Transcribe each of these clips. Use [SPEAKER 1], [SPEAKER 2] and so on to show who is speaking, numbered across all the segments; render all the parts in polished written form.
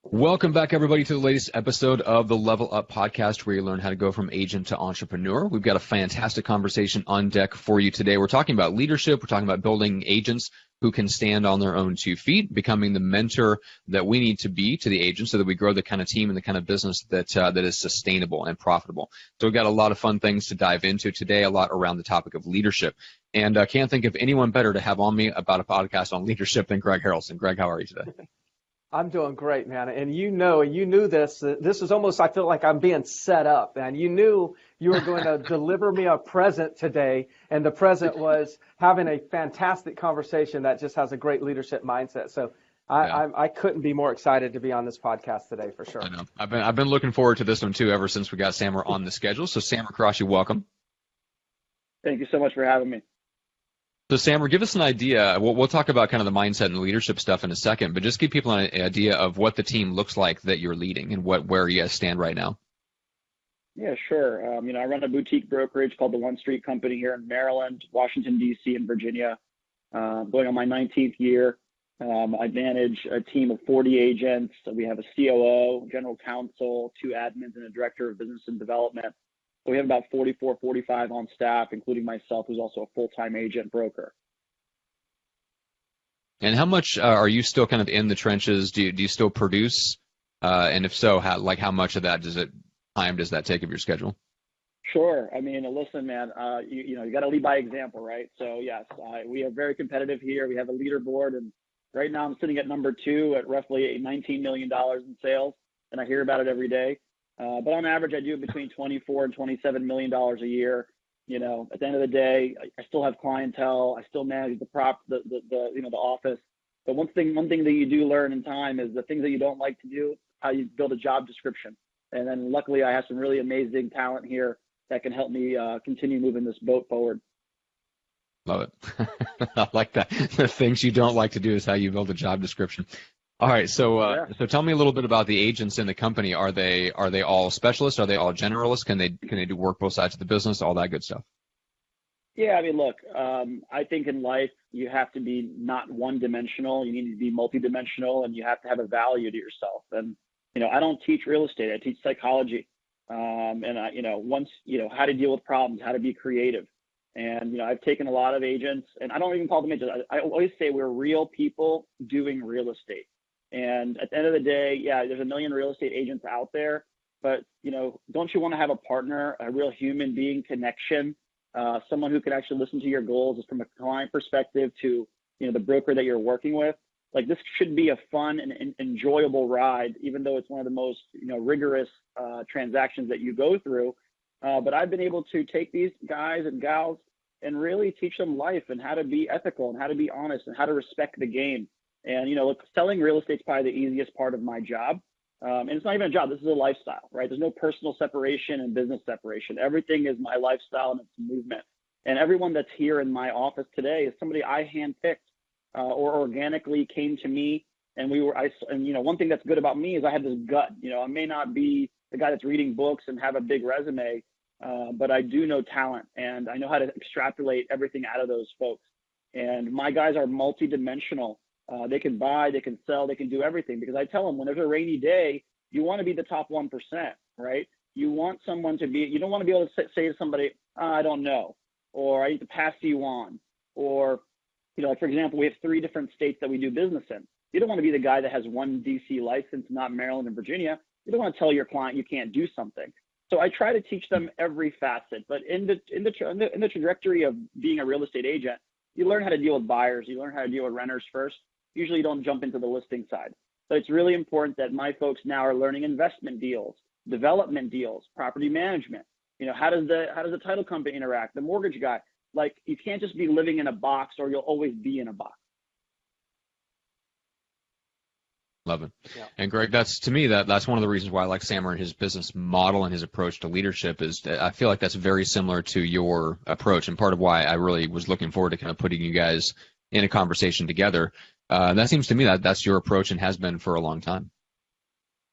[SPEAKER 1] Welcome back, everybody, to the latest episode of the Level Up podcast, where you learn how to go from agent to entrepreneur. We've got a fantastic conversation on deck for you today. We're talking about leadership. We're talking about building agents who can stand on their own 2 feet, becoming the mentor that we need to be to the agents so that we grow the kind of team and the kind of business that is sustainable and profitable. So we've got a lot of fun things to dive into today, a lot around the topic of leadership. And I can't think of anyone better to have on me about a podcast on leadership than Greg Harrelson. Greg, how are you today?
[SPEAKER 2] I'm doing great, man. And you knew this. This is almost, I feel like I'm being set up, man. You knew you were going to deliver me a present today, and the present was having a fantastic conversation that just has a great leadership mindset. So I couldn't be more excited to be on this podcast today, for sure.
[SPEAKER 1] I know. I've been looking forward to this one too ever since we got Samer on the schedule. So Samer Kuraishi, welcome.
[SPEAKER 3] Thank you so much for having me.
[SPEAKER 1] So, Samer, give us an idea. We'll talk about kind of the mindset and leadership stuff in a second, but just give people an idea of what the team looks like that you're leading and where you guys stand right now.
[SPEAKER 3] Yeah, sure. I run a boutique brokerage called the One Street Company here in Maryland, Washington, D.C., and Virginia. Going on my 19th year. I manage a team of 40 agents. So we have a COO, general counsel, 2 admins, and a director of business and development. So we have about 44, 45 on staff, including myself, who's also a full-time agent broker.
[SPEAKER 1] And how much are you still kind of in the trenches? Do you still produce? And if so, how much of that time does that take of your schedule?
[SPEAKER 3] Sure. I mean, listen, man, you got to lead by example, right? So yes, we are very competitive here. We have a leaderboard, and right now I'm sitting at number 2 at roughly $19 million in sales, and I hear about it every day. But on average, I do between $24 and $27 million a year. At the end of the day, I still have clientele. I still manage the office. But one thing that you do learn in time is the things that you don't like to do, how you build a job description. And then luckily, I have some really amazing talent here that can help me continue moving this boat forward.
[SPEAKER 1] Love it. I like that. The things you don't like to do is how you build a job description. All right, so tell me a little bit about the agents in the company. Are they all specialists? Are they all generalists? Can they do work both sides of the business? All that good stuff.
[SPEAKER 3] Yeah, I mean, look, I think in life you have to be not one-dimensional. You need to be multidimensional, and you have to have a value to yourself. And I don't teach real estate. I teach psychology, and how to deal with problems, how to be creative. And I've taken a lot of agents, and I don't even call them agents. I always say we're real people doing real estate. And at the end of the day, yeah, there's a million real estate agents out there, but don't you want to have a partner, a real human being connection, someone who can actually listen to your goals from a client perspective to, the broker that you're working with? Like, this should be a fun and enjoyable ride, even though it's one of the most, rigorous transactions that you go through. But I've been able to take these guys and gals and really teach them life and how to be ethical and how to be honest and how to respect the game. And, look, selling real estate is probably the easiest part of my job. And it's not even a job. This is a lifestyle, right? There's no personal separation and business separation. Everything is my lifestyle and it's a movement. And everyone that's here in my office today is somebody I handpicked or organically came to me. And one thing that's good about me is I have this gut. I may not be the guy that's reading books and have a big resume, but I do know talent and I know how to extrapolate everything out of those folks. And my guys are multidimensional. They can buy, they can sell, they can do everything, because I tell them when there's a rainy day, you want to be the top 1%, right? You want someone to be, you don't want to be able to say to somebody, I don't know, or I need to pass you on, or, for example, we have 3 different states that we do business in. You don't want to be the guy that has one DC license, not Maryland and Virginia. You don't want to tell your client you can't do something. So I try to teach them every facet, but in the trajectory of being a real estate agent, you learn how to deal with buyers. You learn how to deal with renters first. Usually you don't jump into the listing side. But it's really important that my folks now are learning investment deals, development deals, property management. How does the title company interact, the mortgage guy? Like, you can't just be living in a box or you'll always be in a box.
[SPEAKER 1] Love it. Yeah. And Greg, that's one of the reasons why I like Samer and his business model and his approach to leadership is I feel like that's very similar to your approach, and part of why I really was looking forward to kind of putting you guys in a conversation together. That seems to me that's your approach and has been for a long time.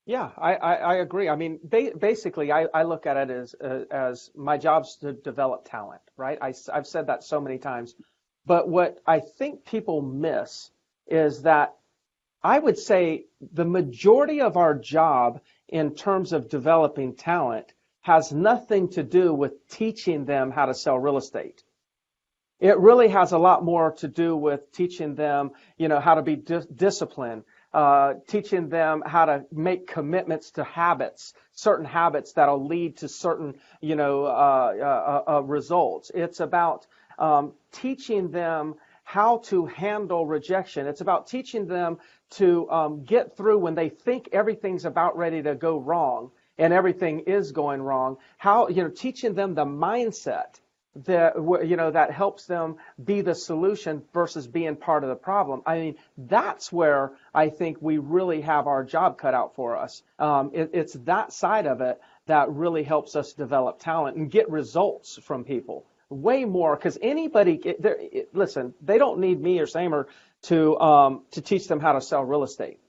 [SPEAKER 2] Yeah, I agree. I mean, basically, I look at it as my job's to develop talent, right? I've said that so many times. But what I think people miss is that I would say the majority of our job in terms of developing talent has nothing to do with teaching them how to sell real estate. It really has a lot more to do with teaching them, how to be disciplined, teaching them how to make commitments to habits, certain habits that'll lead to certain, results. It's about teaching them how to handle rejection. It's about teaching them to get through when they think everything's about ready to go wrong and everything is going wrong. How, teaching them the mindset that helps them be the solution versus being part of the problem. I mean, that's where I think we really have our job cut out for us. It's that side of it that really helps us develop talent and get results from people way more, because listen, they don't need me or Samer to teach them how to sell real estate.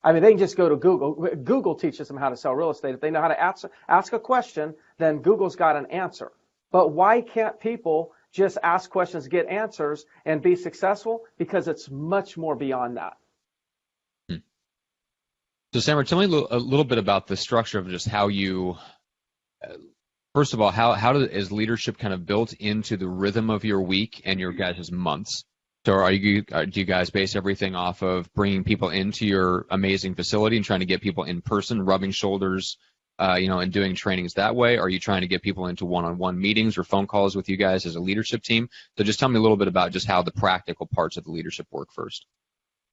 [SPEAKER 2] I mean, they can just go to Google. Google teaches them how to sell real estate. If they know how to ask a question, then Google's got an answer. But why can't people just ask questions, get answers, and be successful? Because it's much more beyond that.
[SPEAKER 1] So, Samer, tell me a little bit about the structure of just how you, first of all, is leadership kind of built into the rhythm of your week and your guys' months? So do you guys base everything off of bringing people into your amazing facility and trying to get people in person, rubbing shoulders, and doing trainings that way? Are you trying to get people into one-on-one meetings or phone calls with you guys as a leadership team? So just tell me a little bit about just how the practical parts of the leadership work first.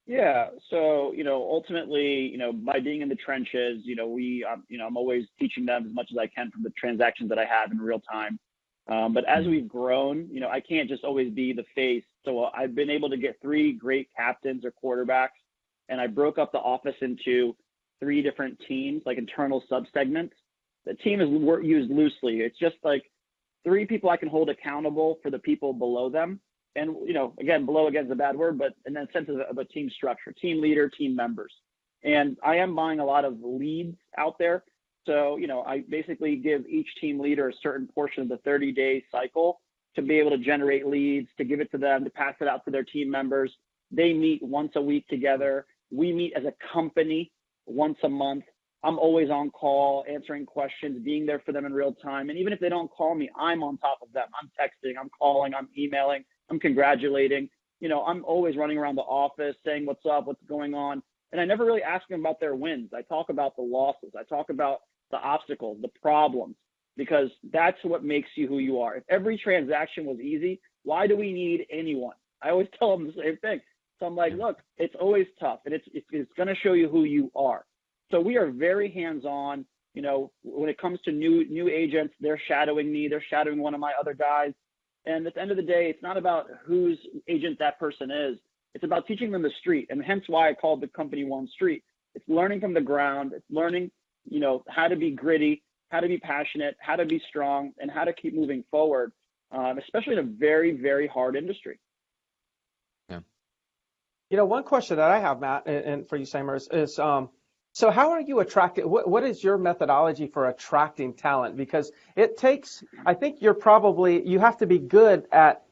[SPEAKER 3] Yeah. So, ultimately, by being in the trenches, I'm always teaching them as much as I can from the transactions that I have in real time. But as we've grown, I can't just always be the face. So I've been able to get 3 great captains or quarterbacks, and I broke up the office into 3 different teams, like internal subsegments. The team is used loosely. It's just like 3 people I can hold accountable for the people below them. And, again, below again is a bad word, but in that sense of a team structure, team leader, team members. And I am buying a lot of leads out there. So, I basically give each team leader a certain portion of the 30-day cycle to be able to generate leads, to give it to them, to pass it out to their team members. They meet once a week together. We meet as a company once a month. I'm always on call, answering questions, being there for them in real time. And even if they don't call me, I'm on top of them. I'm texting, I'm calling, I'm emailing, I'm congratulating. I'm always running around the office saying, what's up, what's going on. And I never really ask them about their wins. I talk about the losses. I talk about the obstacles, the problems, because that's what makes you who you are. If every transaction was easy, why do we need anyone? I always tell them the same thing. So I'm like, look, it's always tough, and it's going to show you who you are. So we are very hands-on. When it comes to new agents, they're shadowing me. They're shadowing one of my other guys. And at the end of the day, it's not about whose agent that person is. It's about teaching them the street, and hence why I called the company One Street. It's learning from the ground. It's learning, how to be gritty, how to be passionate, how to be strong, and how to keep moving forward, especially in a very, very hard industry.
[SPEAKER 2] Yeah. One question that I have, Matt, and for you, Samer, is so how are you attracting? What is your methodology for attracting talent? Because it takes, I think you have to be good at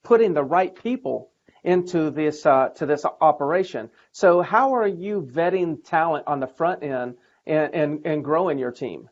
[SPEAKER 2] putting the right people into this to this operation. So how are you vetting talent on the front end and growing your team?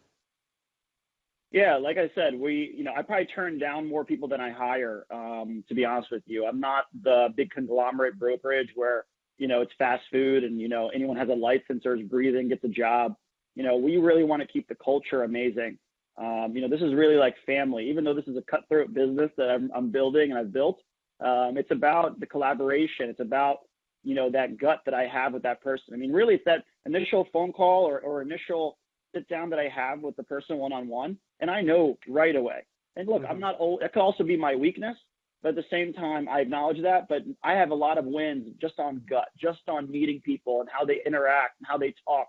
[SPEAKER 3] Yeah, like I said, I probably turn down more people than I hire, to be honest with you. I'm not the big conglomerate brokerage where, it's fast food and, anyone has a license or is breathing gets a job. We really want to keep the culture amazing. This is really like family, even though this is a cutthroat business that I'm building and I've built. It's about the collaboration. It's about, that gut that I have with that person. I mean, really, it's that initial phone call or initial sit down that I have with the person one-on-one, and I know right away. And look, I'm not old. It could also be my weakness, but at the same time, I acknowledge that. But I have a lot of wins just on gut, just on meeting people and how they interact and how they talk.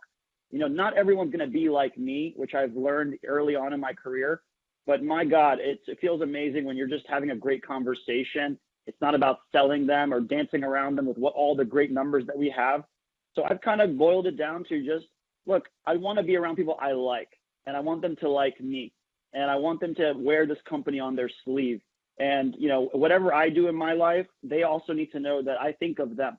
[SPEAKER 3] Not everyone's going to be like me, which I've learned early on in my career. But my God, it feels amazing when you're just having a great conversation. It's not about selling them or dancing around them with all the great numbers that we have. So I've kind of boiled it down to just, look, I want to be around people I like, and I want them to like me, and I want them to wear this company on their sleeve. And, whatever I do in my life, they also need to know that I think of them.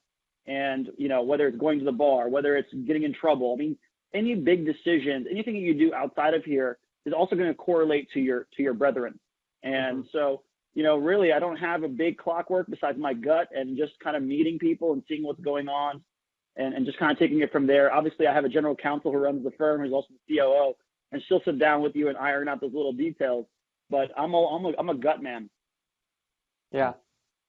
[SPEAKER 3] And, whether it's going to the bar, whether it's getting in trouble, I mean, any big decisions, anything that you do outside of here is also going to correlate to your brethren. And so, really, I don't have a big clockwork besides my gut and just kind of meeting people and seeing what's going on and just kind of taking it from there. Obviously, I have a general counsel who runs the firm, who's also the COO, and she'll sit down with you and iron out those little details. But I'm a gut man.
[SPEAKER 2] Yeah.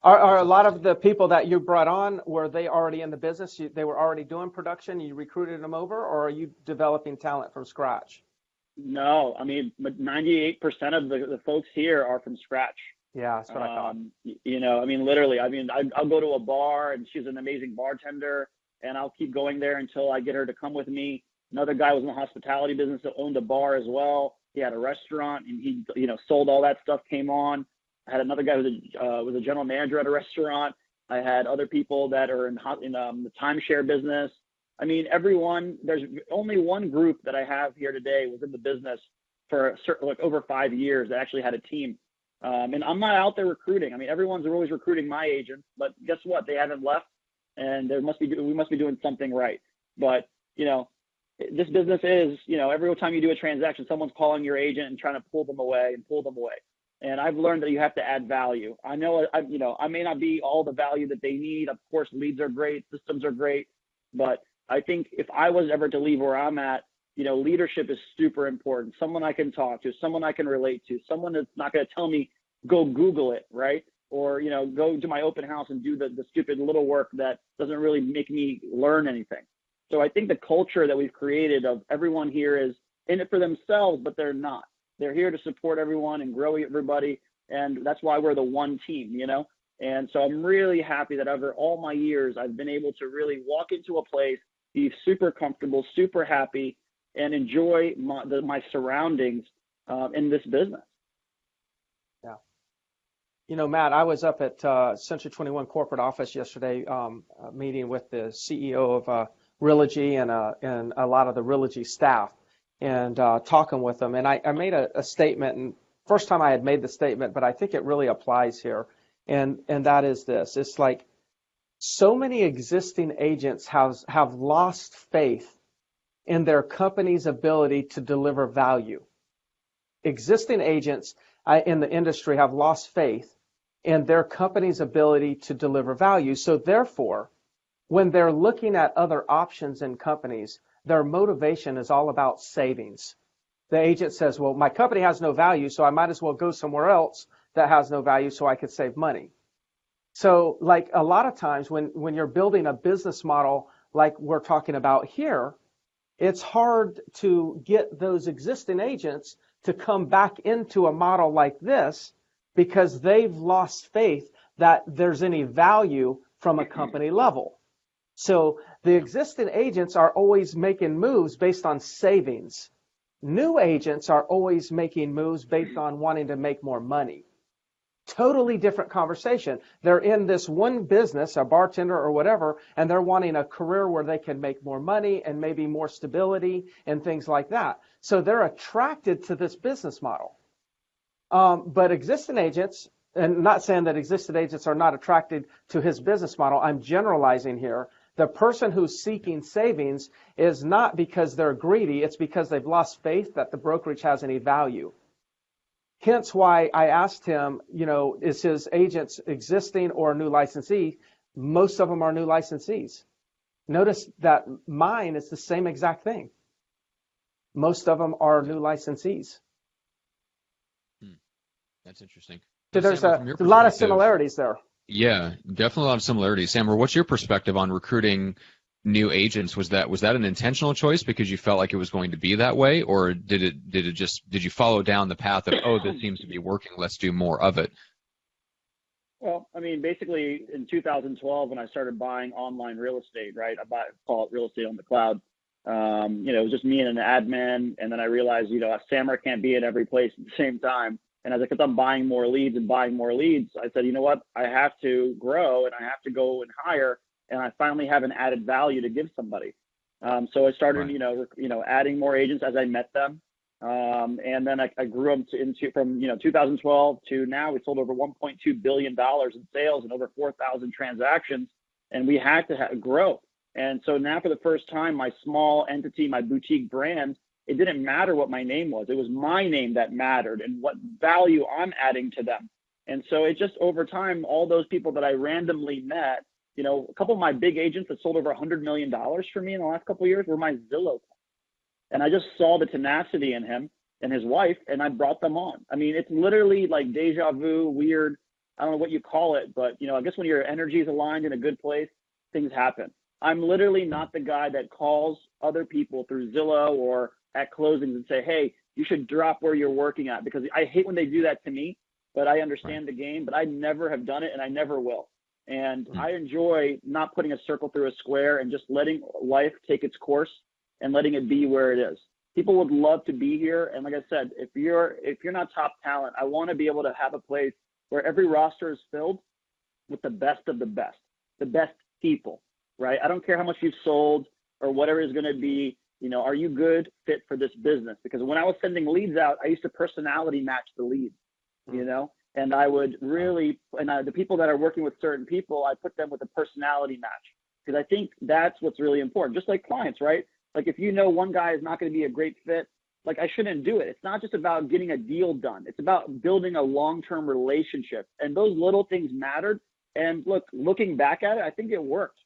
[SPEAKER 2] Are a lot of the people that you brought on, were they already in the business? They were already doing production, you recruited them over, or are you developing talent from scratch?
[SPEAKER 3] No, I mean, 98% of the folks here are from scratch.
[SPEAKER 2] Yeah, that's what I thought.
[SPEAKER 3] I mean, literally, I'll go to a bar and she's an amazing bartender and I'll keep going there until I get her to come with me. Another guy was in the hospitality business that owned a bar as well. He had a restaurant and he, sold all that stuff, came on. I had another guy who was a general manager at a restaurant. I had other people that are in the timeshare business. I mean, there's only one group that I have here today was in the business for over 5 years that actually had a team. And I'm not out there recruiting. I mean, everyone's always recruiting my agents, but guess what? They haven't left and we must be doing something right. But, this business is, every time you do a transaction, someone's calling your agent and trying to pull them away. And I've learned that you have to add value. I know, I may not be all the value that they need. Of course, leads are great, systems are great. But I think if I was ever to leave where I'm at, leadership is super important. Someone I can talk to, someone I can relate to, someone that's not going to tell me, go Google it, right? Or, go to my open house and do the stupid little work that doesn't really make me learn anything. So I think the culture that we've created of everyone here is in it for themselves, but they're not. They're here to support everyone and grow everybody. And that's why we're the one team, And so I'm really happy that over all my years, I've been able to really walk into a place, be super comfortable, super happy, and enjoy my surroundings in this business.
[SPEAKER 2] Yeah. Matt, I was up at Century 21 corporate office yesterday, meeting with the CEO of Realogy and a lot of the Realogy staff, and talking with them. And I made a statement, and first time I had made the statement, but I think it really applies here. And that is this. It's like so many existing agents have lost faith in their company's ability to deliver value. Existing agents in the industry have lost faith in their company's ability to deliver value. So therefore, when they're looking at other options in companies, their motivation is all about savings. The agent says, well, my company has no value, so I might as well go somewhere else that has no value so I could save money. So like a lot of times when you're building a business model like we're talking about here, it's hard to get those existing agents to come back into a model like this because they've lost faith that there's any value from a company level. So the existing agents are always making moves based on savings. New agents are always making moves based on wanting to make more money. Totally different conversation. They're in this one business, a bartender or whatever, and they're wanting a career where they can make more money and maybe more stability and things like that. So they're attracted to this business model. But existing agents, and not saying that existing agents are not attracted to his business model, I'm generalizing here. The person who's seeking savings is not because they're greedy, it's because they've lost faith that the brokerage has any value. Hence why I asked him, is his agents existing or a new licensee? Most of them are new licensees. Notice that mine is the same exact thing. Most of them are new licensees.
[SPEAKER 1] That's interesting.
[SPEAKER 2] So there's a lot of similarities there.
[SPEAKER 1] Yeah, definitely a lot of similarities. Samer, what's your perspective on recruiting new agents? Was that an intentional choice because you felt like it was going to be that way, or did you follow down the path of, oh, this seems to be working, let's do more of it?
[SPEAKER 3] Well, I mean, basically in 2012 when I started buying online real estate, right? Call it real estate on the cloud. It was just me and an admin, and then I realized, Samer can't be in every place at the same time. And as I kept on buying more leads, I said, you know what? I have to grow and I have to go and hire, and I finally have an added value to give somebody. So I started, right. Adding more agents as I met them. And then I grew them from 2012 to now we sold over $1.2 billion in sales and over 4,000 transactions. and we had to grow. And so now for the first time, my small entity, my boutique brand, it didn't matter what my name was. It was my name that mattered and what value I'm adding to them. And so it just over time, all those people that I randomly met, you know, a couple of my big agents that sold over $100 million for me in the last couple of years were my Zillow. And I just saw the tenacity in him and his wife, and I brought them on. I mean, it's literally like deja vu, weird. I don't know what you call it, but, you know, I guess when your energy is aligned in a good place, things happen. I'm literally not the guy that calls other people through Zillow or at closings and say, hey, you should drop where you're working at, because I hate when they do that to me, but I understand the game, but I never have done it and I never will. And I enjoy not putting a circle through a square and just letting life take its course and letting it be where it is. People would love to be here. And like I said, if you're not top talent, I want to be able to have a place where every roster is filled with the best of the best people. Right? I don't care how much you've sold or whatever is going to be, you know, are you good fit for this business? Because when I was sending leads out, I used to personality match the leads, you know, and I would really, the people that are working with certain people, I put them with a personality match, because I think that's what's really important. Just like clients, right? Like if you know one guy is not going to be a great fit, like I shouldn't do it. It's not just about getting a deal done. It's about building a long-term relationship. And those little things mattered. And look, looking back at it, I think it worked.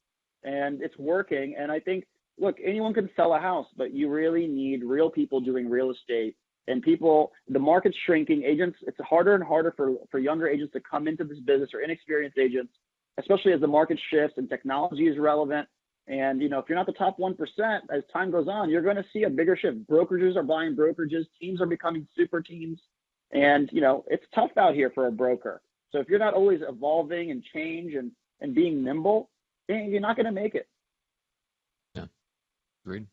[SPEAKER 3] And it's working. And I think, look, anyone can sell a house, but you really need real people doing real estate. And people, the market's shrinking. Agents, it's harder and harder for younger agents to come into this business, or inexperienced agents, especially as the market shifts and technology is relevant. And, you know, if you're not the top 1%, as time goes on, you're going to see a bigger shift. Brokerages are buying brokerages. Teams are becoming super teams. And, you know, it's tough out here for a broker. So if you're not always evolving and change and being nimble, you're not going to make it.
[SPEAKER 1] Yeah, agreed.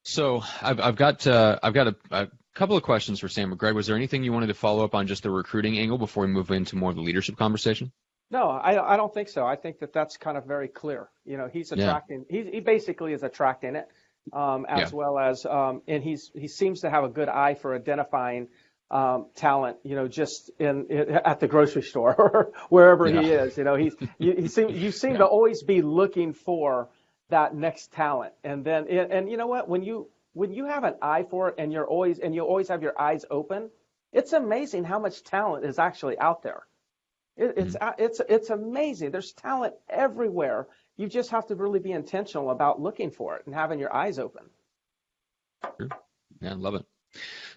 [SPEAKER 1] So I've got a couple of questions for Samer. Greg, was there anything you wanted to follow up on just the recruiting angle before we move into more of the leadership conversation?
[SPEAKER 2] No, I don't think so. I think that's kind of very clear. You know, he's attracting. Yeah. He basically is attracting it, well as and he seems to have a good eye for identifying talent, you know, just at the grocery store or wherever he is. You know, you seem to always be looking for that next talent. And then and you know what, when you have an eye for it and you always have your eyes open, it's amazing how much talent is actually out there. It's amazing. There's talent everywhere. You just have to really be intentional about looking for it and having your eyes open.
[SPEAKER 1] Sure. Yeah, I love it.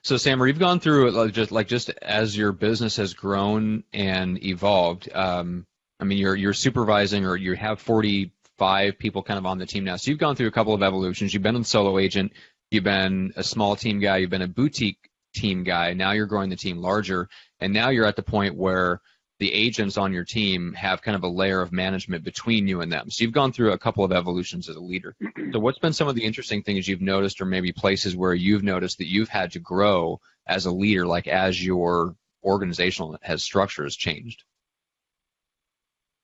[SPEAKER 1] So, Samer, you've gone through it just as your business has grown and evolved. I mean, you're supervising, or you have 45 people kind of on the team now. So you've gone through a couple of evolutions. You've been a solo agent. You've been a small team guy. You've been a boutique team guy. Now you're growing the team larger, and now you're at the point where the agents on your team have kind of a layer of management between you and them. So you've gone through a couple of evolutions as a leader. So what's been some of the interesting things you've noticed, or maybe places where you've noticed that you've had to grow as a leader, like as your organizational structure has changed?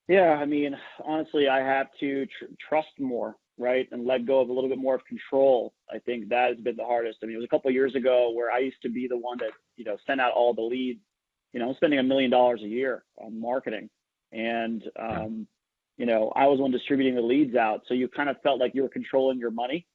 [SPEAKER 3] Yeah, I mean, honestly, I have to trust more, right, and let go of a little bit more of control. I think that has been the hardest. I mean, it was a couple of years ago where I used to be the one that, you know, sent out all the leads. You know, I'm spending $1 million a year on marketing, and you know, I was one distributing the leads out. So you kind of felt like you were controlling your money.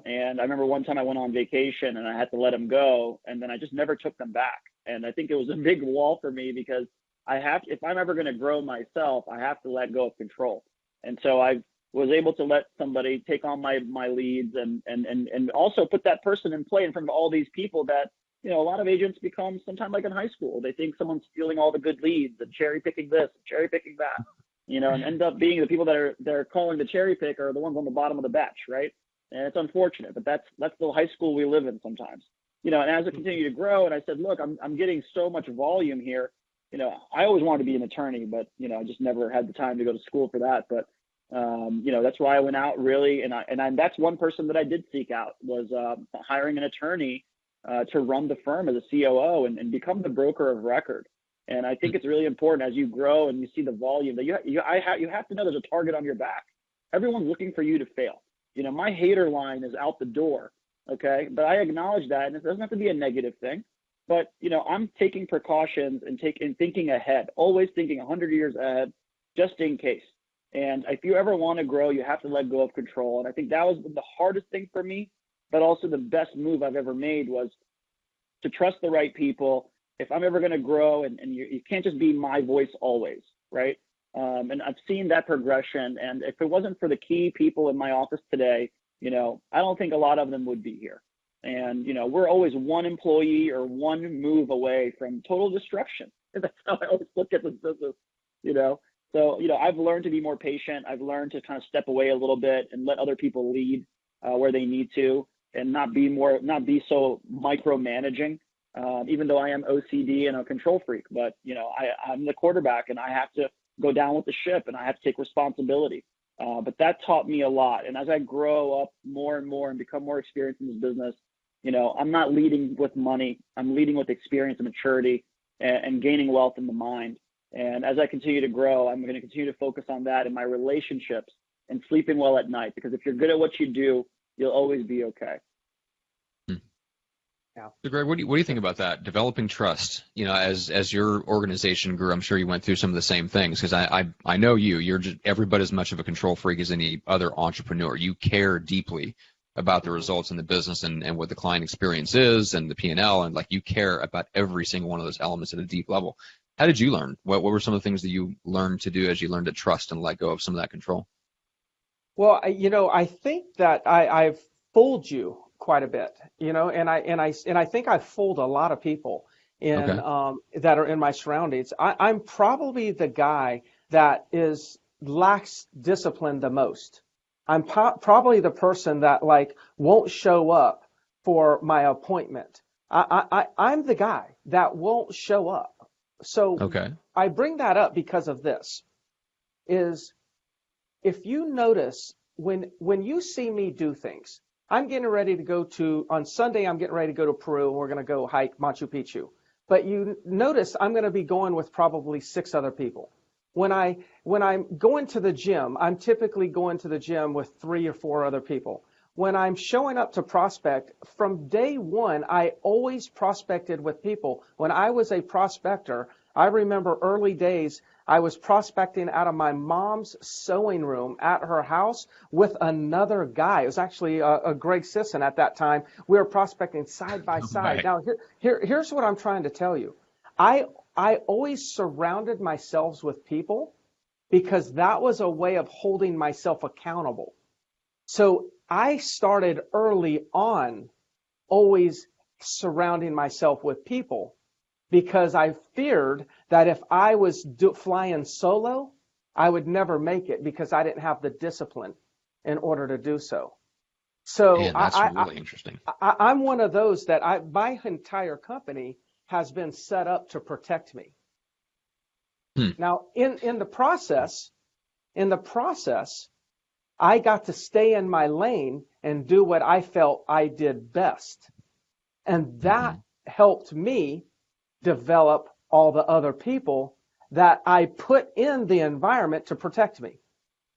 [SPEAKER 3] And I remember one time I went on vacation and I had to let them go, and then I just never took them back. And I think it was a big wall for me, because if I'm ever going to grow myself, I have to let go of control. And so I was able to let somebody take on my leads and also put that person in play in front of all these people that, you know, a lot of agents become sometimes like in high school. They think someone's stealing all the good leads and cherry picking this, cherry picking that, you know, and end up being the people that they're calling the cherry pick are the ones on the bottom of the batch, right? And it's unfortunate, but that's the high school we live in sometimes, you know. And as I continue to grow, and I said, look, I'm getting so much volume here. You know, I always wanted to be an attorney, but, you know, I just never had the time to go to school for that. But, you know, that's why I went out really. And that's one person that I did seek out, was hiring an attorney to run the firm as a COO and become the broker of record. And I think it's really important as you grow and you see the volume that you have to know there's a target on your back. Everyone's looking for you to fail. You know, my hater line is out the door. Okay. But I acknowledge that, and it doesn't have to be a negative thing. But, you know, I'm taking precautions and thinking ahead, always thinking 100 years ahead. just in case. And if you ever want to grow, you have to let go of control. And I think that was the hardest thing for me, but also the best move I've ever made was to trust the right people. If I'm ever going to grow, and you can't just be my voice always, right? And I've seen that progression. And if it wasn't for the key people in my office today, I don't think a lot of them would be here. And, we're always one employee or one move away from total destruction. And that's how I always look at this business, So, I've learned to be more patient. I've learned to kind of step away a little bit and let other people lead where they need to, and not be so micromanaging. Even though I am OCD and a control freak, but I'm the quarterback and I have to go down with the ship and I have to take responsibility. But that taught me a lot. And as I grow up more and more and become more experienced in this business, I'm not leading with money. I'm leading with experience and maturity and gaining wealth in the mind. And as I continue to grow, I'm going to continue to focus on that in my relationships and sleeping well at night, because if you're good at what you do, you'll always be okay.
[SPEAKER 1] Yeah. So Greg, what do you think about that? Developing trust, as your organization grew, I'm sure you went through some of the same things, because I know you're just every bit as much of a control freak as any other entrepreneur. You care deeply about the results in the business and what the client experience is and the P&L, and like you care about every single one of those elements at a deep level. How did you learn? What were some of the things that you learned to do as you learned to trust and let go of some of that control?
[SPEAKER 2] Well, I think that I've fooled you quite a bit, and I think I've fooled a lot of people that are in my surroundings. I'm probably the guy that lacks discipline the most. I'm probably the person that won't show up for my appointment. I'm the guy that won't show up. So I bring that up because of this. Is if you notice when you see me do things, I'm getting ready to go on Sunday, I'm getting ready to go to Peru, and we're going to go hike Machu Picchu. But you notice I'm going to be going with probably 6 other people. When I'm going to the gym, I'm typically going to the gym with 3 or 4 other people. When I'm showing up to prospect, from day one, I always prospected with people. When I was a prospector, I remember early days, I was prospecting out of my mom's sewing room at her house with another guy. It was actually a Greg Sisson at that time. We were prospecting side by side. Now, here's what I'm trying to tell you. I always surrounded myself with people because that was a way of holding myself accountable. So I started early on always surrounding myself with people because I feared that if I was flying solo, I would never make it because I didn't have the discipline in order to do so. So
[SPEAKER 1] man, that's really interesting.
[SPEAKER 2] I'm one of those that my entire company has been set up to protect me. Now, in the process, I got to stay in my lane and do what I felt I did best. And that helped me develop all the other people that I put in the environment to protect me.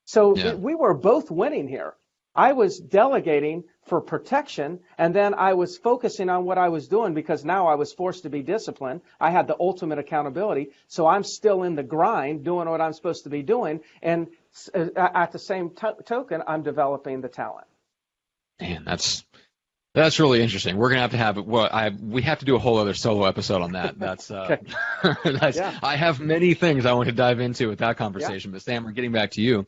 [SPEAKER 2] So we were both winning here. I was delegating for protection, and then I was focusing on what I was doing because now I was forced to be disciplined. I had the ultimate accountability. So I'm still in the grind doing what I'm supposed to be doing. And at the same token, I'm developing the talent.
[SPEAKER 1] Man, that's really interesting. We're gonna have we have to do a whole other solo episode on that. That's I have many things I want to dive into with that conversation. But Samer, getting back to you,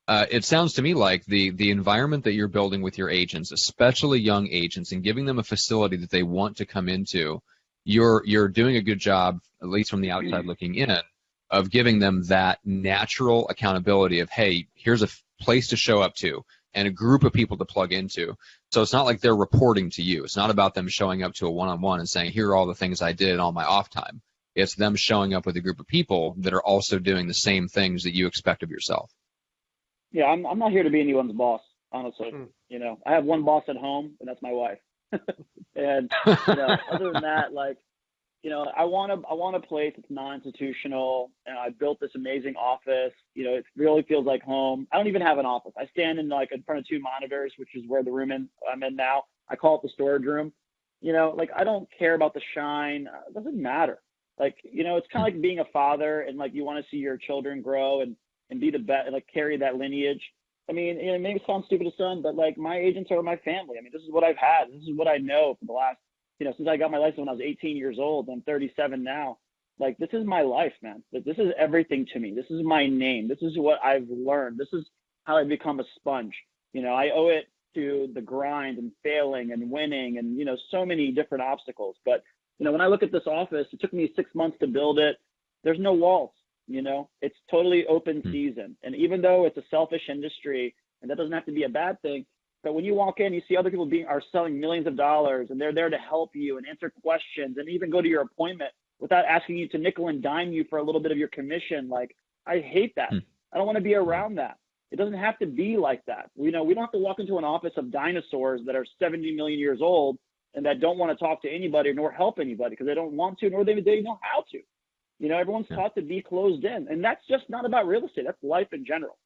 [SPEAKER 1] it sounds to me like the environment that you're building with your agents, especially young agents, and giving them a facility that they want to come into, you're doing a good job, at least from the outside looking in, of giving them that natural accountability of, hey, here's a place to show up to and a group of people to plug into. So it's not like they're reporting to you. It's not about them showing up to a one-on-one and saying, here are all the things I did on my off time. It's them showing up with a group of people that are also doing the same things that you expect of yourself.
[SPEAKER 3] Yeah, I'm not here to be anyone's boss, honestly. I have one boss at home, and that's my wife. And other than that, I want a place that's non-institutional, and I built this amazing office. It really feels like home. I don't even have an office. I stand in front of 2 monitors, which is where the room I'm in now. I call it the storage room. I don't care about the shine. It doesn't matter. It's kind of like being a father, and you want to see your children grow, and and be the best, like carry that lineage. I mean, it may sound stupid to some, but like my agents are my family. I mean, this is what I've had. This is what I know for the last, since I got my license when I was 18 years old. I'm 37 now. Like, this is my life, man. This is everything to me. This is my name. This is what I've learned. This is how I've become a sponge. I owe it to the grind and failing and winning and, so many different obstacles. But, when I look at this office, it took me 6 months to build it. There's no walls, it's totally open season. And even though it's a selfish industry, and that doesn't have to be a bad thing, but when you walk in, you see other people are selling millions of dollars, and they're there to help you and answer questions and even go to your appointment without asking you to nickel and dime you for a little bit of your commission. Like, I hate that. I don't want to be around that. It doesn't have to be like that. We don't have to walk into an office of dinosaurs that are 70 million years old and that don't want to talk to anybody nor help anybody because they don't want to, nor they know how to. Everyone's taught to be closed in, and that's just not about real estate. That's life in general.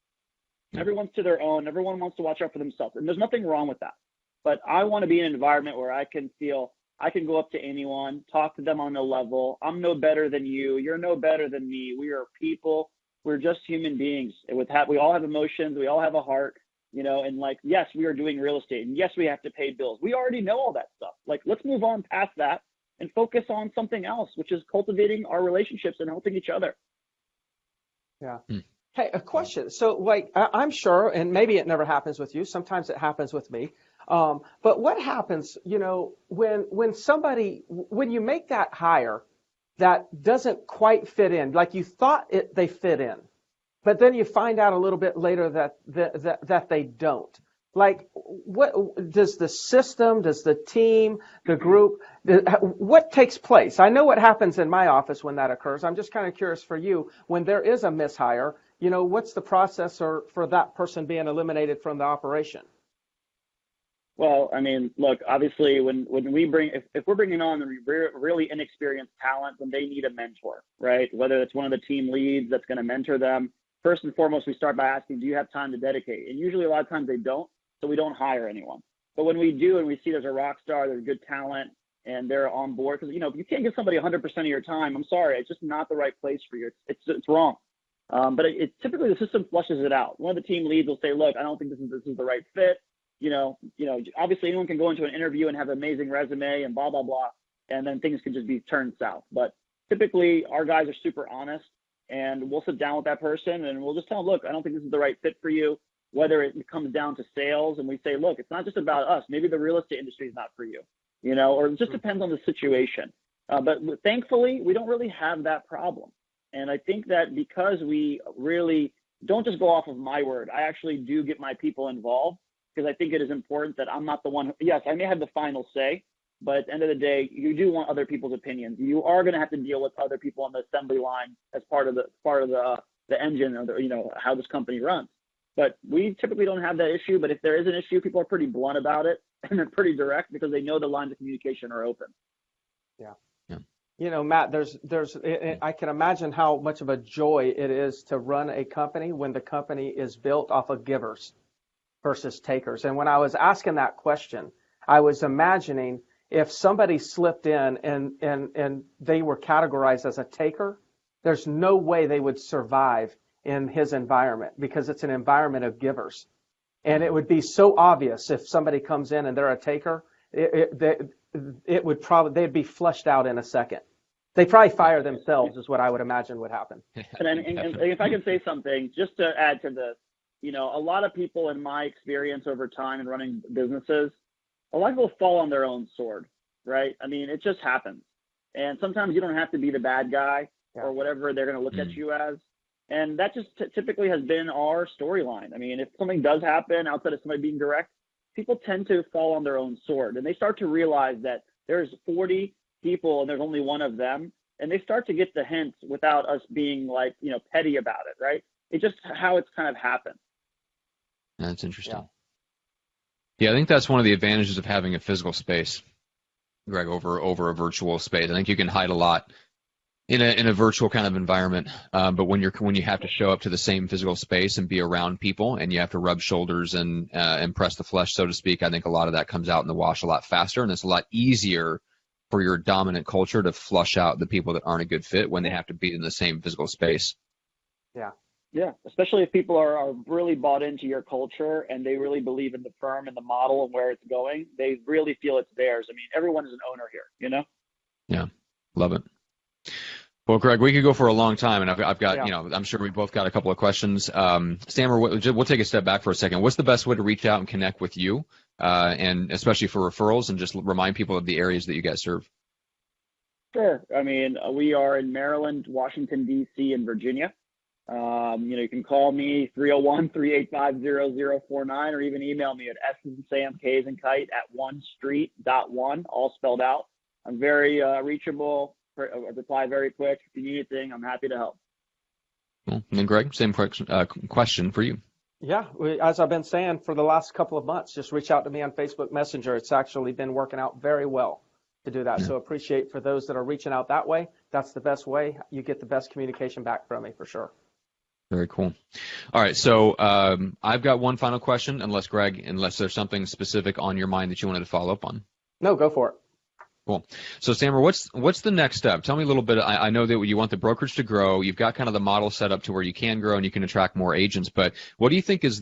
[SPEAKER 3] Everyone's to their own. Everyone wants to watch out for themselves, and there's nothing wrong with that. But I want to be in an environment where I can feel I can go up to anyone, talk to them on a level. I'm no better than you. You're no better than me. We are people. We're just human beings. We all have emotions. We all have a heart, and like, yes, we are doing real estate, and yes, we have to pay bills. We already know all that stuff. Like, let's move on past that and focus on something else, which is cultivating our relationships and helping each other.
[SPEAKER 2] Yeah. Hey, a question. So, like, I'm sure, and maybe it never happens with you. Sometimes it happens with me. But what happens, when you make that hire that doesn't quite fit in, like you thought they fit in, but then you find out a little bit later that they don't. Like, what does the system, does the team, the group, what takes place? I know what happens in my office when that occurs. I'm just kind of curious for you, when there is a mishire, what's the process for that person being eliminated from the operation?
[SPEAKER 3] Well, I mean, look, obviously when we if we're bringing on really inexperienced talent, then they need a mentor, right? Whether it's one of the team leads that's going to mentor them. First and foremost, we start by asking, do you have time to dedicate? And usually a lot of times they don't, so we don't hire anyone. But when we do, and we see there's a rock star, there's good talent, and they're on board, because, if you can't give somebody 100% of your time, I'm sorry, it's just not the right place for you. It's wrong. But it typically the system flushes it out. One of the team leads will say, look, I don't think this is the right fit. Obviously anyone can go into an interview and have an amazing resume and blah, blah, blah, and then things can just be turned south. But typically our guys are super honest, and we'll sit down with that person and we'll just tell them, look, I don't think this is the right fit for you. Whether it comes down to sales, and we say, look, it's not just about us. Maybe the real estate industry is not for you, or it just depends on the situation. But thankfully, we don't really have that problem. And I think that because we really don't just go off of my word, I actually do get my people involved, because I think it is important that I'm not the one. Yes, I may have the final say, but at the end of the day, you do want other people's opinions. You are going to have to deal with other people on the assembly line as part of the engine, or how this company runs. But we typically don't have that issue. But if there is an issue, people are pretty blunt about it, and they're pretty direct because they know the lines of communication are open.
[SPEAKER 2] Yeah. Matt, I can imagine how much of a joy it is to run a company when the company is built off of givers versus takers. And when I was asking that question, I was imagining if somebody slipped in and they were categorized as a taker, there's no way they would survive in his environment, because it's an environment of givers. And it would be so obvious if somebody comes in and they're a taker, they'd be flushed out in a second. They probably fire themselves is what I would imagine would happen.
[SPEAKER 3] And if I can say something, just to add to this, a lot of people in my experience over time in running businesses, a lot of people fall on their own sword, right? I mean, it just happens. And sometimes you don't have to be the bad guy or whatever they're going to look at you as. And that just typically has been our storyline. I mean, if something does happen outside of somebody being direct, people tend to fall on their own sword, and they start to realize that there's 40 people and there's only one of them. And they start to get the hints without us being like, petty about it, right? It's just how it's kind of happened.
[SPEAKER 1] That's interesting. Yeah, I think that's one of the advantages of having a physical space, Greg, over a virtual space. I think you can hide a lot in a virtual kind of environment, but when you have to show up to the same physical space and be around people, and you have to rub shoulders and press the flesh, so to speak, I think a lot of that comes out in the wash a lot faster, and it's a lot easier for your dominant culture to flush out the people that aren't a good fit when they have to be in the same physical space.
[SPEAKER 2] Yeah.
[SPEAKER 3] Yeah, especially if people are really bought into your culture and they really believe in the firm and the model and where it's going. They really feel it's theirs. I mean, everyone is an owner here, you know?
[SPEAKER 1] Yeah, love it. Well, Greg, we could go for a long time, and I've got,
[SPEAKER 2] Yeah.
[SPEAKER 1] you know, I'm sure we both got a couple of questions. Samer, we'll take a step back for a second. What's the best way to reach out and connect with you, and especially for referrals, and just remind people of the areas that you guys serve?
[SPEAKER 3] Sure. I mean, we are in Maryland, Washington, D.C., and Virginia. You can call me 301-385-0049 or even email me at SamKsandKite@onestreet.1, all spelled out. I'm very reachable, reply very quick. If you need anything, I'm happy to help.
[SPEAKER 1] Well, and then Greg, same question for you.
[SPEAKER 2] Yeah, as I've been saying for the last couple of months, just reach out to me on Facebook Messenger. It's actually been working out very well to do that. Yeah. So appreciate for those that are reaching out that way. That's the best way. You get the best communication back from me for sure.
[SPEAKER 1] Very cool. All right, so I've got one final question, unless there's something specific on your mind that you wanted to follow up on.
[SPEAKER 2] No, go for it.
[SPEAKER 1] Cool. So, Samer, what's the next step? Tell me a little bit. I know that you want the brokerage to grow. You've got kind of the model set up to where you can grow and you can attract more agents. But what do you think is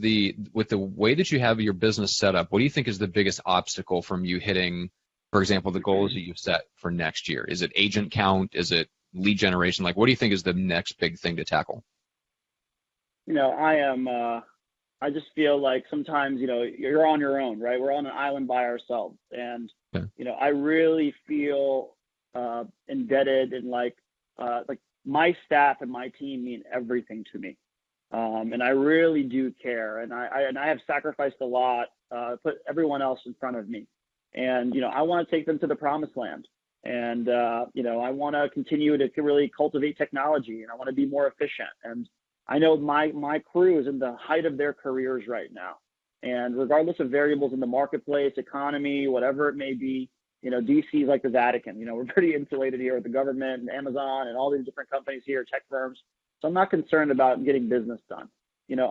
[SPEAKER 1] with the way that you have your business set up, what do you think is the biggest obstacle from you hitting, for example, the goals that you've set for next year? Is it agent count? Is it lead generation? Like, what do you think is the next big thing to tackle?
[SPEAKER 3] I just feel like sometimes, you're on your own, right? We're on an island by ourselves. And, I really feel indebted and like my staff and my team mean everything to me. And I really do care. And I have sacrificed a lot, put everyone else in front of me. And, I want to take them to the promised land. And, I want to continue to really cultivate technology, and I want to be more efficient. And I know my crew is in the height of their careers right now. And regardless of variables in the marketplace, economy, whatever it may be, DC is like the Vatican. We're pretty insulated here with the government and Amazon and all these different companies here, tech firms. So I'm not concerned about getting business done.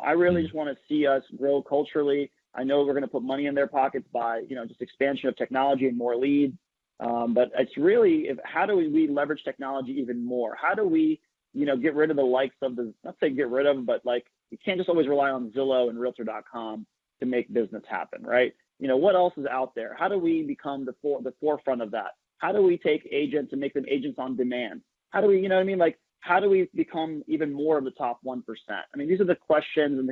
[SPEAKER 3] I really just want to see us grow culturally. I know we're going to put money in their pockets by, just expansion of technology and more leads. But it's really, how do we leverage technology even more? How do we, get rid of the likes of not say get rid of, but like, you can't just always rely on Zillow and Realtor.com to make business happen, right? What else is out there? How do we become the forefront of that? How do we take agents and make them agents on demand? How do we, how do we become even more of the top 1%? I mean, these are the questions, and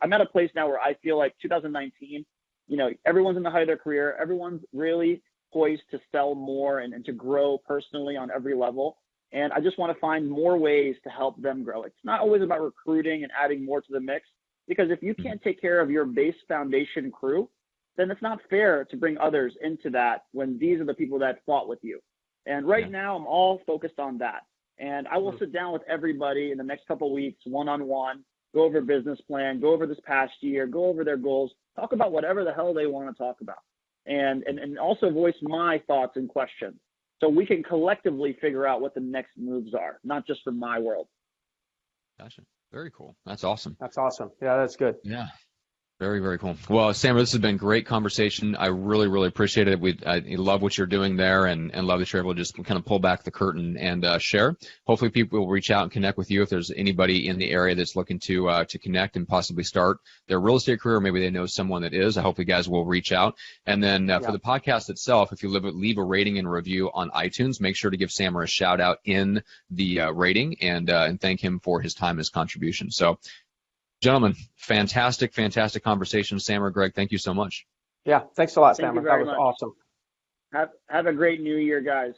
[SPEAKER 3] I'm at a place now where I feel like 2019, everyone's in the height of their career. Everyone's really poised to sell more and to grow personally on every level. And I just want to find more ways to help them grow. It's not always about recruiting and adding more to the mix, because if you can't take care of your base foundation crew, then it's not fair to bring others into that when these are the people that fought with you. And right now, I'm all focused on that. And I will sit down with everybody in the next couple of weeks, one-on-one, go over a business plan, go over this past year, go over their goals, talk about whatever the hell they want to talk about, and also voice my thoughts and questions, so we can collectively figure out what the next moves are, not just for my world.
[SPEAKER 1] Gotcha. Very cool. That's awesome.
[SPEAKER 2] That's awesome. Yeah, that's good.
[SPEAKER 1] Yeah. Very, very cool. Well, Samer, this has been great conversation. I really, really appreciate it. I love what you're doing there, and love that you're able to just kind of pull back the curtain and share. Hopefully people will reach out and connect with you if there's anybody in the area that's looking to connect and possibly start their real estate career. Maybe they know someone that is. I hope you guys will reach out. And then for the podcast itself, if you leave a rating and review on iTunes, make sure to give Samer a shout out in the rating and thank him for his time and his contribution. So, gentlemen, fantastic conversation. Samer, Greg, thank you so much.
[SPEAKER 2] Yeah, thanks a lot,
[SPEAKER 3] Samer.
[SPEAKER 2] That was awesome.
[SPEAKER 3] Have a great new year, guys.